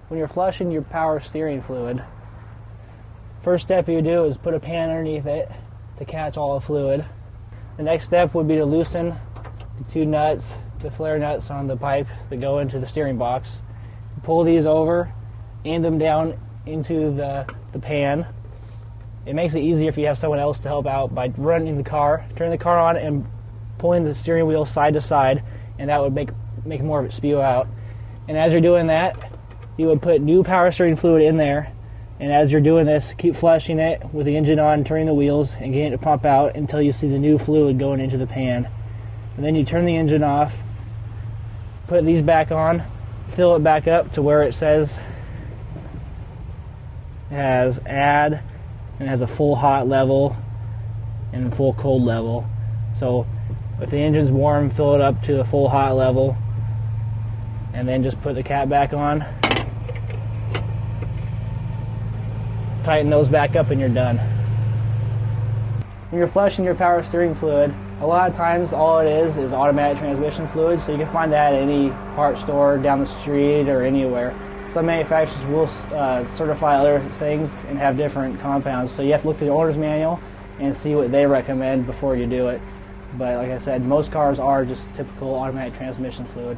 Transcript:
when you're flushing your power steering fluid, first step you do is put a pan underneath it to catch all the fluid. The next step would be to loosen the two nuts, the flare nuts on the pipe that go into the steering box. Pull these over, aim them down into the pan. It makes it easier if you have someone else to help out by running the car, turning the car on and pulling the steering wheel side to side, and that would make more of it spew out. And as you're doing that, you would put new power steering fluid in there, and as you're doing this, keep flushing it with the engine on, turning the wheels, and getting it to pump out until you see the new fluid going into the pan. And then you turn the engine off, put these back on, fill it back up to where it says it has add, and it has a full hot level and full cold level. So if the engine's warm, fill it up to the full hot level, and then just put the cap back on, tighten those back up, and you're done. When you're flushing your power steering fluid, a lot of times all it is automatic transmission fluid, so you can find that at any parts store down the street or anywhere. Some manufacturers will certify other things and have different compounds, so you have to look through the owner's manual and see what they recommend before you do it. But like I said, most cars are just typical automatic transmission fluid.